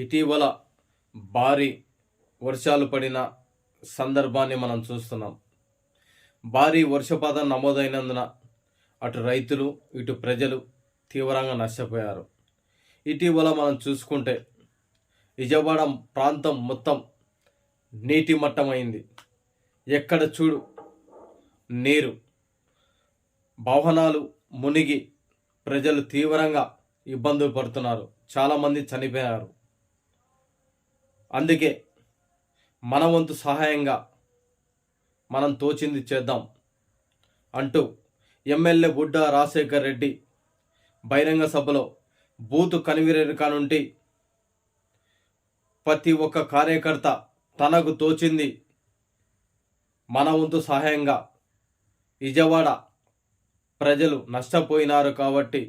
ఇటీవల భారీ వర్షాలు పడిన సందర్భాన్ని మనం చూస్తున్నాం. భారీ వర్షపాతం నమోదైనందున అటు రైతులు ఇటు ప్రజలు తీవ్రంగా నష్టపోయారు. ఇటీవల మనం చూసుకుంటే విజయవాడ ప్రాంతం మొత్తం నీటి మట్టమైంది. ఎక్కడ చూడు నీరు, భవనాలు మునిగి ప్రజలు తీవ్రంగా ఇబ్బందులు పడుతున్నారు. చాలామంది చనిపోయారు. అందుకే మన వంతు సహాయంగా మనం తోచింది చేద్దాం అంటూ ఎమ్మెల్యే బుడ్డా రాజశేఖర్ రెడ్డి బహిరంగ సభలో బూతు కన్వీనర్ నుండి ప్రతి ఒక్క కార్యకర్త తనకు తోచింది మన వంతు సహాయంగా విజయవాడ ప్రజలు నష్టపోయినారు కాబట్టి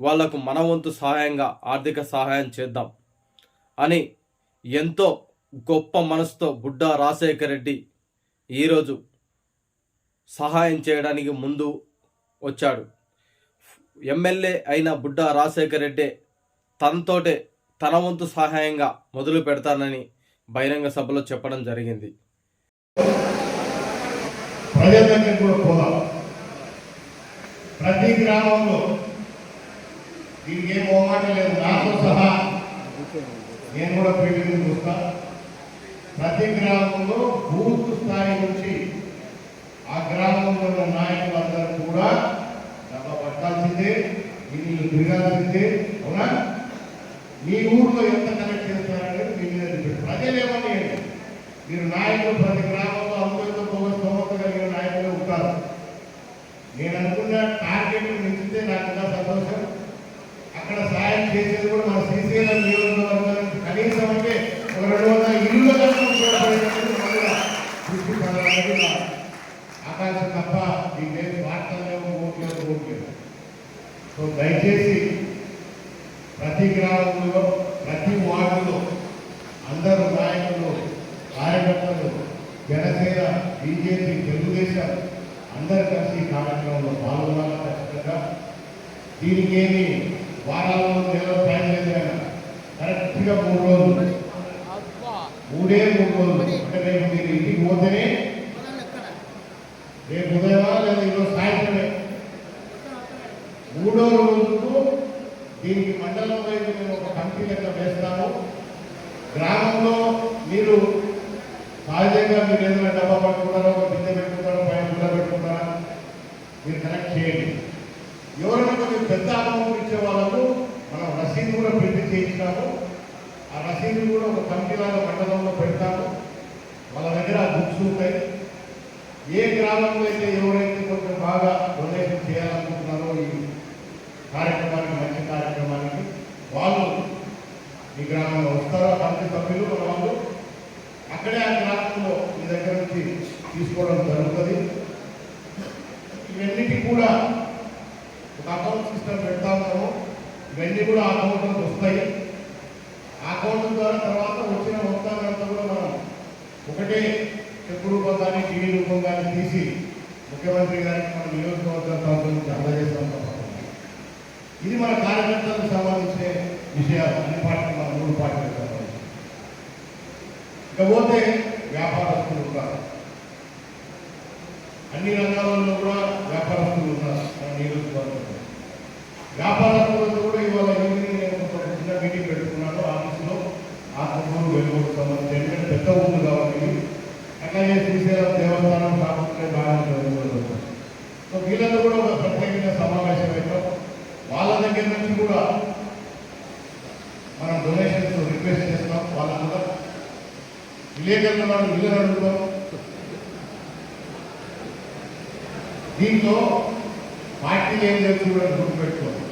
వాళ్లకు మన వంతు సహాయంగా ఆర్థిక సహాయం చేద్దాం అని ఎంతో గొప్ప మనసుతో బుడ్డా రాజశేఖర్ రెడ్డి ఈరోజు సహాయం చేయడానికి ముందు వచ్చాడు. ఎమ్మెల్యే అయిన బుడ్డా రాజశేఖర్ రెడ్డి తనతోటే తన వంతు సహాయంగా మొదలు పెడతానని బహిరంగ సభలో చెప్పడం జరిగింది. ప్రతి గ్రామంలో దీనికి ఏం మొహమాట లేదు, నాతో సహా నేను కూడా ఫీల్డ్ చూస్తా. ప్రతి గ్రామంలో బూత్ స్థాయి నుంచి ఆ గ్రామంలో ఉన్న నాయకులందరూ కూడా డబ్బా పట్టాల్సిందే, వీళ్ళు తిరగాల్సిందే. అవునా? మీ ఊర్లో ఎంత కనెక్ట్ చేస్తారనేది మీ మీద ప్రజలు ఏమని మీరు నాయకులు ప్రతి గ్రామంలో అమృత స్తోమత కలిగిన నాయకులు ఉంటారు. నేను అనుకున్న టార్గెట్ మించితే నాకు ఇంకా సంతోషం. అక్కడ సాయం చేసేది కూడా మన శ్రీశైలం నియోజకవర్గానికి కనీసం అంటే ఒక 200 ఇళ్ళు ఆకాంక్ష తప్ప దీని వార్తలేమో ఓట్లేదు. సో దయచేసి ప్రతి గ్రామంలో ప్రతి వార్డులో అందరూ నాయకులు, కార్యకర్తలు, జనసేన, బీజేపీ, తెలుగుదేశం అందరు కలిసి ఈ కార్యక్రమంలో పాల్గొనాలి. ఖచ్చితంగా దీనికి ఏమి వారాల్లో నెలలో టైం లేదు. కరెక్ట్గా 3 రోజులు, 3 రోజులు. అంటే రేపు మీరు ఇంటికి పోతేనే రేపు ఉదయమా లేదా ఈరోజు సాయంత్రమే 3వ రోజుకు దీనికి మండలం వైపు మేము ఒక కమిటీ లెక్క వేస్తాము. గ్రామంలో మీరు సహజంగా మీరు ఏదైనా డబ్బా పట్టుకుంటారో, ఒక బిందె పెట్టుకుంటారో, పైన గుడ్డ పెట్టుకుంటారా, మీరు కనెక్ట్ చేయండి. ఎవరైనా కొంచెం పెద్ద అమౌంట్ ఇచ్చే వాళ్ళకు మనం రసీదు కూడా ప్రింట్ చేయించినాము. ఆ రసీదు కూడా ఒక కమిటీలాగా మండలంలో పెడతాము. వాళ్ళ దగ్గర బుక్స్ ఉంటాయి. ఏ గ్రామంలో అయితే ఎవరైతే కొంచెం బాగా డొనేషన్ చేయాలనుకుంటున్నారో ఈ కార్యక్రమానికి, మంచి కార్యక్రమానికి, వాళ్ళు ఈ గ్రామంలో వస్తారో కమిటీ సభ్యులు మన వాళ్ళు అక్కడే ఆ గ్రామంలో మీ దగ్గర నుంచి తీసుకోవడం జరుగుతుంది. ఇవన్నిటి కూడా ఒక అకౌంట్ సిస్టమ్ పెడతా ఉన్నాము. ఇవన్నీ కూడా ఆ అకౌంట్లోకి వస్తాయి. ఆ అకౌంట్ ద్వారా తర్వాత వచ్చిన మొత్తాలంతా కూడా మనం ఒకటే చెక్ రూపం కానీ టీవీ రూపం కానీ తీసి ముఖ్యమంత్రి గారికి మన నియోజకవర్గ ప్రాంతం నుంచి అందజేస్తాం. ఇది మన కార్యకర్తలకు సంబంధించిన విషయాలు. అన్ని పార్టీలు, మన 3 పార్టీలకు సంబంధించి. ఇకపోతే వ్యాపారస్తులు ఉన్నారు, అన్ని రంగాలలో కూడా వ్యాపారస్తులు ఉన్నారు మన నియోజకవర్గంలో. వ్యాపారస్తులతో కూడా ఇవాళ ఈవినింగ్ నేను ఒక చిన్న మీటింగ్ పెట్టుకున్నాను ఆఫీసులో. ఆత్మూరు, వెలుగుకు సంబంధించి ఎందుకంటే పెద్ద ఊళ్ళు కాబట్టి, అట్లాగే శ్రీశైలం దేవస్థానం కాకుండా బాగా. సో వీళ్ళతో కూడా ఒక ప్రత్యేకంగా సమావేశం పెట్టాం. వాళ్ళ దగ్గర నుంచి కూడా మనం డొనేషన్స్ రిక్వెస్ట్ చేస్తాం. వాళ్ళంతా విలేకరుల వాళ్ళు ఇల్లు అడుగుతాం. దీంట్లో పార్టీలు ఏం లేదు కూడా గుర్తుపెట్టుకోండి.